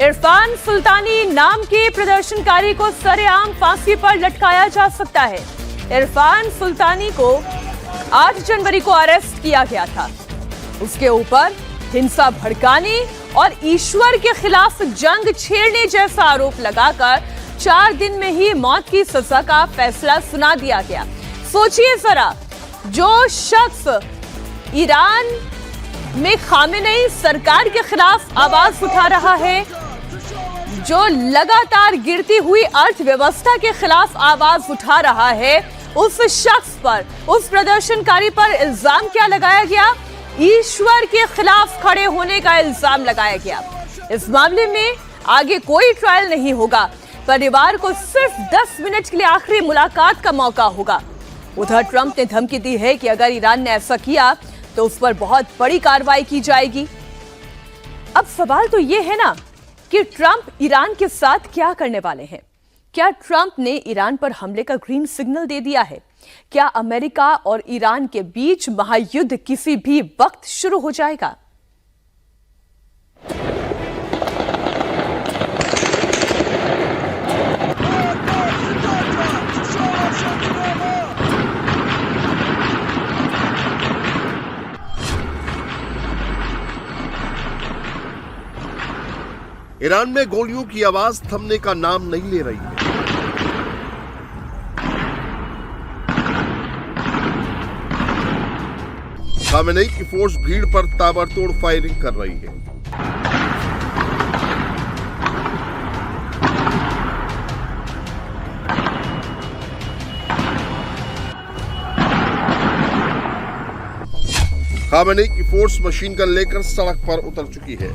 इरफान सुल्तानी नाम के प्रदर्शनकारी को सरेआम फांसी पर लटकाया जा सकता है। इरफान सुल्तानी को 8 जनवरी को अरेस्ट किया गया था। उसके ऊपर हिंसा भड़काने और ईश्वर के खिलाफ जंग छेड़ने जैसा आरोप लगाकर 4 दिन में ही मौत की सजा का फैसला सुना दिया गया। सोचिए जरा, जो शख्स ईरान में खामेनेई सरकार के खिलाफ आवाज उठा रहा है, जो लगातार गिरती हुई अर्थव्यवस्था के खिलाफ आवाज उठा रहा है, उस शख्स पर, उस प्रदर्शनकारी पर इल्जाम क्या लगाया गया? ईश्वर के खिलाफ खड़े होने का इल्जाम लगाया गया। इस मामले में आगे कोई ट्रायल नहीं होगा। परिवार को सिर्फ 10 मिनट के लिए आखिरी मुलाकात का मौका होगा। उधर ट्रंप ने धमकी दी है कि अगर ईरान ने ऐसा किया तो उस पर बहुत बड़ी कार्रवाई की जाएगी। अब सवाल तो यह है ना कि ट्रंप ईरान के साथ क्या करने वाले हैं? क्या ट्रंप ने ईरान पर हमले का ग्रीन सिग्नल दे दिया है? क्या अमेरिका और ईरान के बीच महायुद्ध किसी भी वक्त शुरू हो जाएगा? ईरान में गोलियों की आवाज थमने का नाम नहीं ले रही है। खामेनेई की फोर्स भीड़ पर ताबड़तोड़ फायरिंग कर रही है। खामेनेई की फोर्स मशीन गन लेकर सड़क पर उतर चुकी है।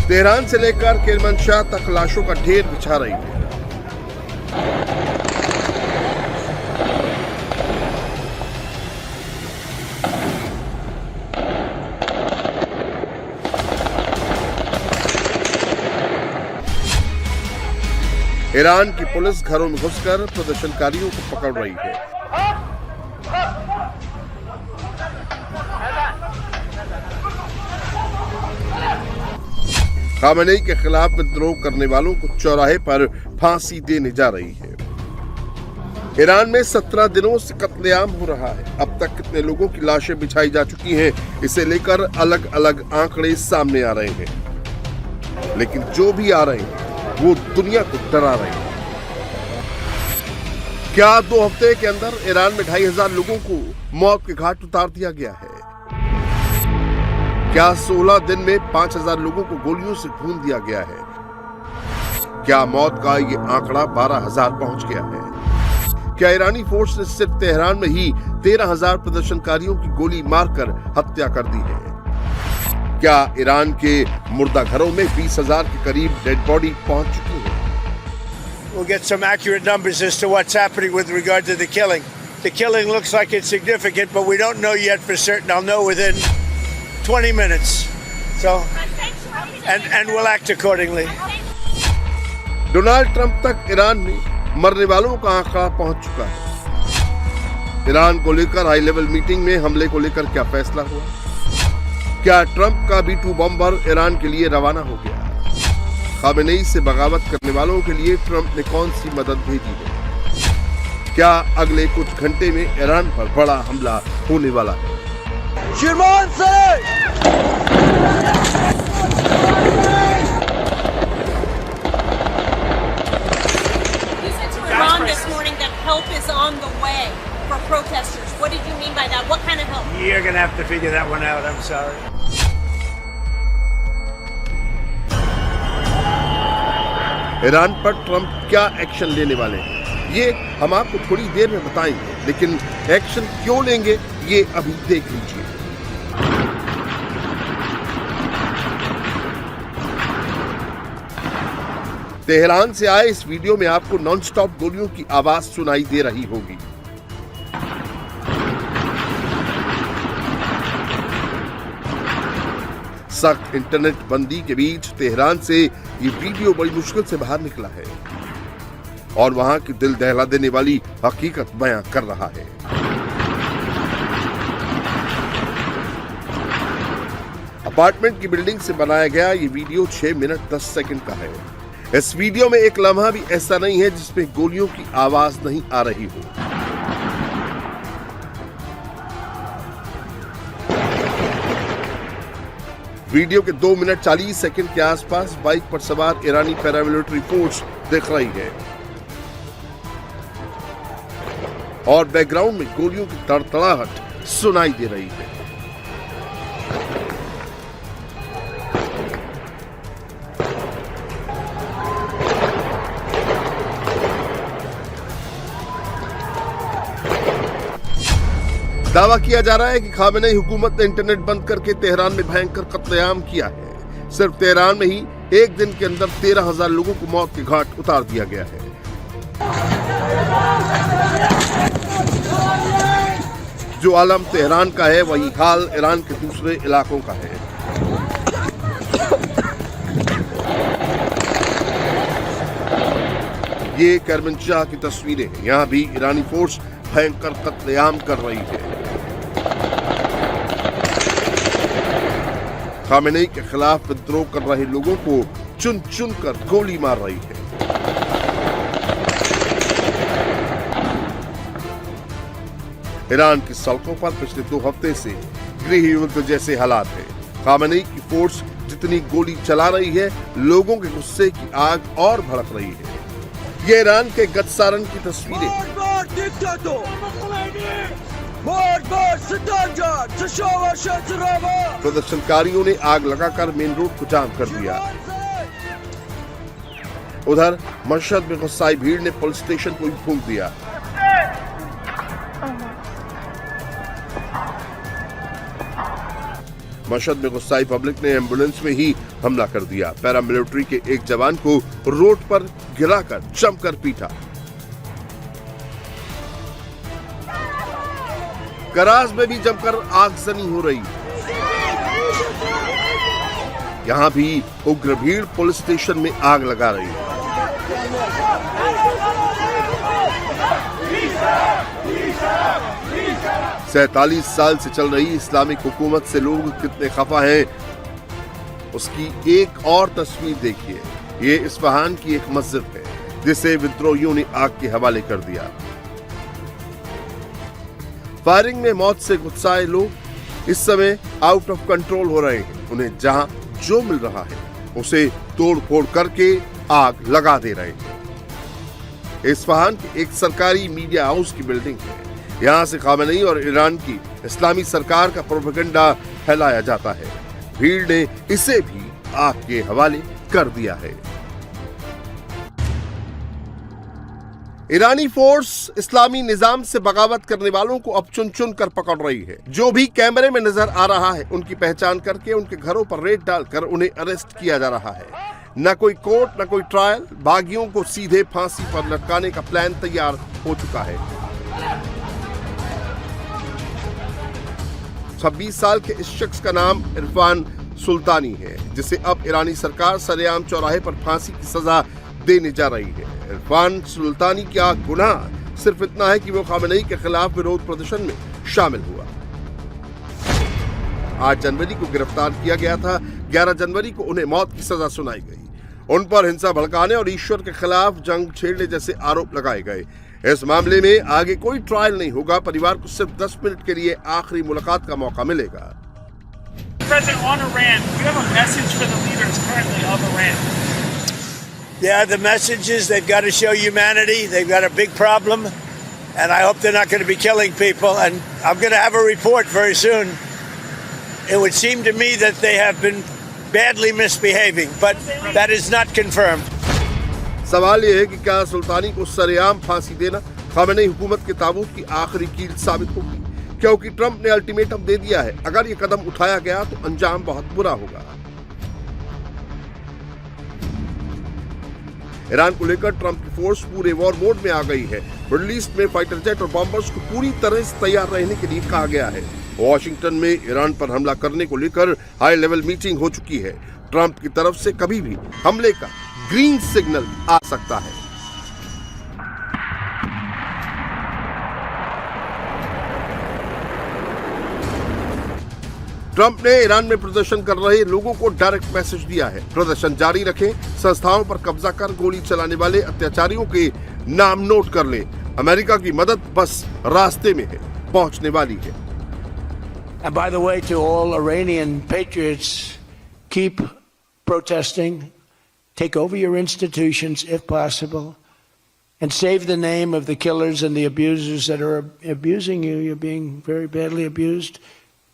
तेहरान से लेकर किरमनशाह तक लाशों का ढेर बिछा रही है। ईरान की पुलिस घरों में घुसकर प्रदर्शनकारियों को पकड़ रही है। खामेनेई के खिलाफ विद्रोह करने वालों को चौराहे पर फांसी देने जा रही है। ईरान में 17 दिनों से कत्लेआम हो रहा है। अब तक कितने लोगों की लाशें बिछाई जा चुकी हैं, इसे लेकर अलग अलग आंकड़े सामने आ रहे हैं। लेकिन जो भी आ रहे हैं वो दुनिया को डरा रहे हैं। क्या 2 हफ्ते के अंदर ईरान में 2500 लोगों को मौत के घाट उतार दिया गया है? क्या 16 दिन में 5000 लोगों को गोलियों से भून दिया गया है? क्या मौत का ये आंकड़ा 12000 पहुंच गया है? क्या ईरानी फोर्स ने सिर्फ तेहरान में ही 13000 प्रदर्शनकारियों की गोली मारकर हत्या कर दी है? क्या ईरान के मुर्दा घरों में 20,000 के करीब डेड बॉडी पहुंच चुकी है? We'll get some accurate numbers as to what's happening with regard to the killing. The killing looks like it's significant, but we don't know yet for certain. I'll know within 20 minutes. So, and we'll act accordingly. Donald Trump तक Iran में मरने वालों का आंकड़ा पहुंच चुका है। Iran को लेकर हाई लेवल मीटिंग में हमले को लेकर क्या फैसला हुआ? क्या ट्रंप का B-2 बॉम्बर ईरान के लिए रवाना हो गया? खामेनेई से बगावत करने वालों के लिए ट्रंप ने कौन सी मदद भेजी है? क्या अगले कुछ घंटे में ईरान पर बड़ा हमला होने वाला है? Help is on the way for protesters. What did you mean by that? What kind of help? You're going to have to figure that one out. I'm sorry. Iran पर ट्रंप क्या action लेने वाले हैं, ये हम आपको थोड़ी देर में बताएंगे। लेकिन एक्शन क्यों लेंगे ये अभी देख लीजिए। तेहरान से आए इस वीडियो में आपको नॉनस्टॉप गोलियों की आवाज सुनाई दे रही होगी। सख्त इंटरनेट बंदी के बीच तेहरान से ये वीडियो बड़ी मुश्किल से बाहर निकला है और वहां की दिल दहला देने वाली हकीकत बयां कर रहा है। अपार्टमेंट की बिल्डिंग से बनाया गया ये वीडियो 6 मिनट 10 सेकंड का है। इस वीडियो में एक लम्हा भी ऐसा नहीं है जिसमें गोलियों की आवाज नहीं आ रही हो। वीडियो के 2 मिनट 40 सेकंड के आसपास बाइक पर सवार ईरानी पैरामिलिट्री फोर्स दिख रही है और बैकग्राउंड में गोलियों की तड़तड़ाहट सुनाई दे रही है। दावा किया जा रहा है कि खामेनेई हुकूमत ने इंटरनेट बंद करके तेहरान में भयंकर कत्लेआम किया है। सिर्फ तेहरान में ही एक दिन के अंदर 13,000 लोगों को मौत के घाट उतार दिया गया है। जो आलम तेहरान का है वही हाल ईरान के दूसरे इलाकों का है। ये करमनशाह की तस्वीरें हैं। यहाँ भी ईरानी फोर्स भयंकर कत्लेआम कर रही है। खामेनेई के खिलाफ विद्रोह कर रहे लोगों को चुन चुन कर गोली मार रही है। ईरान की सड़कों पर पिछले 2 हफ्ते से गृह युद्ध जैसे हालात हैं। खामेनेई की फोर्स जितनी गोली चला रही है, लोगों के गुस्से की आग और भड़क रही है। ये ईरान के गतसारन की तस्वीरें। प्रदर्शनकारियों ने आग लगाकर मेन रोड को जाम कर दिया। उधर मशहद में गुस्साई भीड़ ने पुलिस स्टेशन को भी फूंक दिया। मशहद में गुस्साई पब्लिक ने एम्बुलेंस में ही हमला कर दिया। पैरामिलिट्री के एक जवान को रोड पर गिराकर जमकर पीटा। कराज में भी जमकर आगजनी हो रही। यहां भी उग्र भीड़ पुलिस स्टेशन में आग लगा रही है। 47 साल से चल रही इस्लामिक हुकूमत से लोग कितने खफा हैं, उसकी एक और तस्वीर देखिए। ये इस्फहान की एक मस्जिद है जिसे विद्रोहियों ने आग के हवाले कर दिया। फायरिंग में मौत से गुस्साए लोग इस समय आउट ऑफ कंट्रोल हो रहे हैं। उन्हें जहां जो मिल रहा है उसे तोड़ फोड़ करके आग लगा दे रहे हैं। इस्फहान की एक सरकारी मीडिया हाउस की बिल्डिंग है। यहां से खामेनेई और ईरान की इस्लामी सरकार का प्रोपेगेंडा फैलाया जाता है। भीड़ ने इसे भी आग के हवाले कर दिया है। ईरानी फोर्स इस्लामी निजाम से बगावत करने वालों को अब चुन चुन कर पकड़ रही है। जो भी कैमरे में नजर आ रहा है उनकी पहचान करके उनके घरों पर रेड डालकर उन्हें अरेस्ट किया जा रहा है। न कोई कोर्ट न कोई ट्रायल, बागियों को सीधे फांसी पर लटकाने का प्लान तैयार हो चुका है। 26 साल के इस शख्स का नाम इरफान सुल्तानी है, जिसे अब ईरानी सरकार सरेआम चौराहे पर फांसी की सजा देने जा रही है। इरफान सुल्तानी का गुनाह सिर्फ इतना है कि वो खामेनेई के खिलाफ विरोध प्रदर्शन में शामिल हुआ। 8 जनवरी को गिरफ्तार किया गया था। 11 जनवरी को उन्हें मौत की सजा सुनाई गई। उन पर हिंसा भड़काने और ईश्वर के खिलाफ जंग छेड़ने जैसे आरोप लगाए गए। इस मामले में आगे कोई ट्रायल नहीं होगा। परिवार को सिर्फ 10 मिनट के लिए आखिरी मुलाकात का मौका मिलेगा। President on Iran, do you have a message for the leaders currently of Iran? Yeah, the message is they've got to show humanity. They've got a big problem, and I hope they're not going to be killing people. And I'm going to have a report very soon. It would seem to me that they have been badly misbehaving, but that is not confirmed. सवाल यह है कि क्या सुल्तानी को सरेआम फांसी देना Khamenei हुकूमत के ताबूत की आखिरी कील साबित होगी, क्योंकि ट्रंप ने अल्टीमेटम दे दिया है। अगर ये कदम उठाया गया तो अंजाम बहुत बुरा होगा। ईरान को लेकर ट्रंप की फोर्स पूरे वॉर मोड में आ गई है। मिडिल ईस्ट में फाइटर जेट और बॉम्बर्स को पूरी तरह से तैयार रहने के लिए कहा गया है। वॉशिंगटन में ईरान पर हमला करने को लेकर हाई लेवल मीटिंग हो चुकी है। ट्रंप की तरफ से कभी भी हमले का ग्रीन सिग्नल आ सकता है। ट्रंप ने ईरान में प्रदर्शन कर रहे लोगों को डायरेक्ट मैसेज दिया है, प्रदर्शन जारी रखें, संस्थाओं पर कब्जा कर गोली चलाने वाले अत्याचारियों के नाम नोट कर लें, अमेरिका की मदद बस रास्ते में है, पहुंचने वाली है। And by the way, to all Iranian patriots, keep protesting, take over your institutions if possible, and save the name of the killers and the abusers that are abusing you. You're being very badly abused.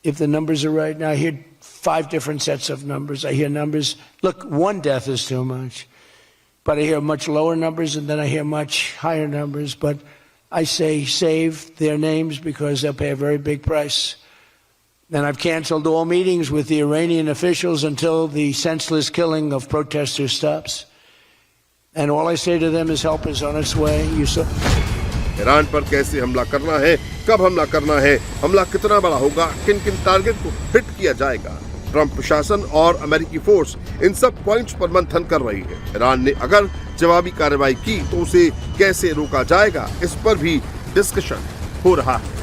If the numbers are right now, I hear 5 different sets of numbers. I hear numbers, look, 1 death is too much. But I hear much lower numbers, and then I hear much higher numbers. But I say save their names because they'll pay a very big price. And I've canceled all meetings with the Iranian officials until the senseless killing of protesters stops. And all I say to them is help is on its way. Iran पर कैसे हमला करना है, कब हमला करना है, हमला कितना बड़ा होगा, किन किन टारगेट को हिट किया जाएगा, ट्रंप प्रशासन और अमेरिकी फोर्स इन सब पॉइंट्स पर मंथन कर रही है। ईरान ने अगर जवाबी कार्रवाई की तो उसे कैसे रोका जाएगा, इस पर भी डिस्कशन हो रहा है।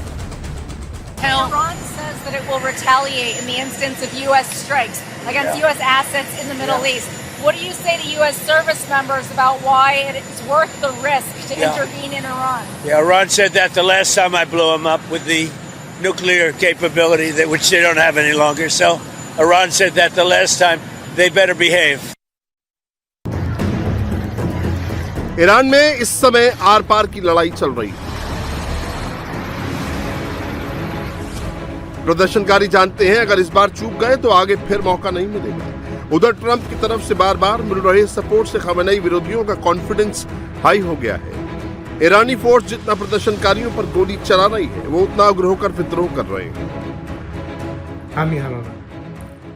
Iran says that it will retaliate in the instance of U.S. strikes against U.S. assets in the Middle East. What do you say to U.S. service members about why it is worth the risk to intervene in Iran? Yeah, Iran said that the last time I blew them up with the nuclear capability, which they don't have any longer. So Iran said that the last time. They better behave. Iran में इस समय are पार की लड़ाई चल रही है। प्रदर्शनकारी जानते हैं अगर इस बार चूक गए तो आगे फिर मौका नहीं मिलेगा। उधर ट्रंप की तरफ से बार बार मिल रहे सपोर्ट से खमेनेई विरोधियों का कॉन्फिडेंस हाई हो गया है। ईरानी फोर्स जितना प्रदर्शनकारियों पर गोली चला रही है वो उतना उग्र होकर विद्रोह कर रहे हैं।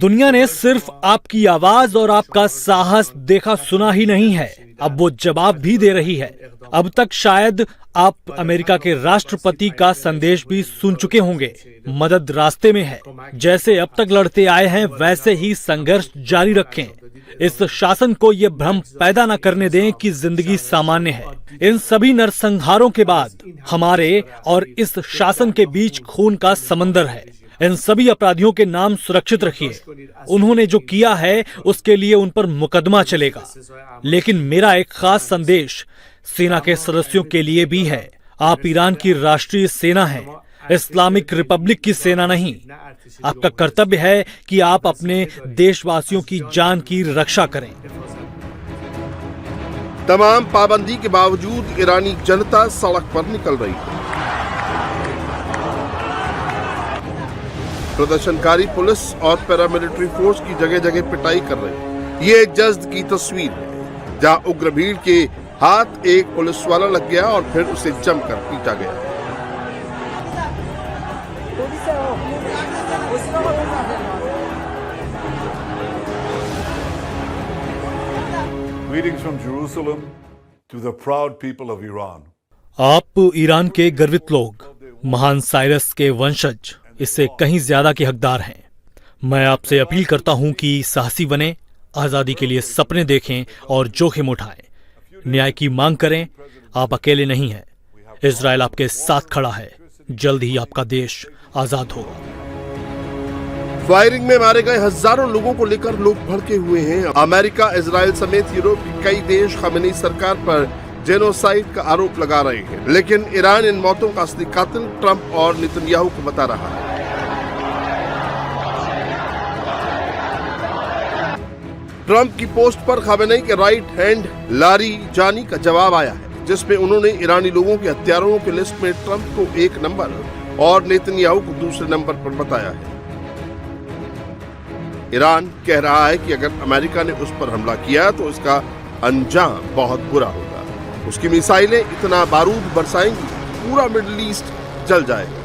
दुनिया ने सिर्फ आपकी आवाज और आपका साहस देखा सुना ही नहीं है, अब वो जवाब भी दे रही है। अब तक शायद आप अमेरिका के राष्ट्रपति का संदेश भी सुन चुके होंगे। मदद रास्ते में है, जैसे अब तक लड़ते आए हैं वैसे ही संघर्ष जारी रखें। इस शासन को ये भ्रम पैदा न करने दें कि जिंदगी सामान्य है। इन सभी नरसंहारों के बाद हमारे और इस शासन के बीच खून का समंदर है। इन सभी अपराधियों के नाम सुरक्षित रखिए। उन्होंने जो किया है उसके लिए उन पर मुकदमा चलेगा। लेकिन मेरा एक खास संदेश सेना के सदस्यों के लिए भी है। आप ईरान की राष्ट्रीय सेना हैं, इस्लामिक रिपब्लिक की सेना नहीं। आपका कर्तव्य है कि आप अपने देशवासियों की जान की रक्षा करें। तमाम पाबंदी के बावजूद ईरानी जनता सड़क पर निकल रही है। प्रदर्शनकारी पुलिस और पैरामिलिट्री फोर्स की जगह जगह पिटाई कर रहे हैं। ये जज्द की तस्वीर है जहां उग्र भीड़ के हाथ एक पुलिस वाला लग गया और फिर उसे जमकर पीटा गया। Greetings from Jerusalem to the proud people of Iran. आप ईरान के गर्वित लोग, महान साइरस के वंशज, इससे कहीं ज्यादा के हकदार हैं। मैं आपसे अपील करता हूं कि साहसी बने, आजादी के लिए सपने देखें और जोखिम उठाएं, न्याय की मांग करें। आप अकेले नहीं हैं, इजराइल आपके साथ खड़ा है। जल्द ही आपका देश आजाद होगा। फायरिंग में मारे गए हजारों लोगों को लेकर लोग भड़के हुए हैं। अमेरिका, इजराइल समेत यूरोप के कई देश खमेनी सरकार पर जेनोसाइड का आरोप लगा रहे हैं, लेकिन ईरान इन मौतों का असली कातिल ट्रंप और नेतन्याहू को बता रहा है। ट्रंप की पोस्ट पर खमेनी के राइट हैंड लारी जानी का जवाब आया है, जिसमें उन्होंने ईरानी लोगों के हत्यारों की लिस्ट में ट्रंप को 1 नंबर और नेतन्याहू को दूसरे नंबर पर बताया है। ईरान कह रहा है कि अगर अमेरिका ने उस पर हमला किया तो इसका अंजाम बहुत बुरा होगा। उसकी मिसाइलें इतना बारूद बरसाएंगी पूरा मिडिल ईस्ट जल जाएगा।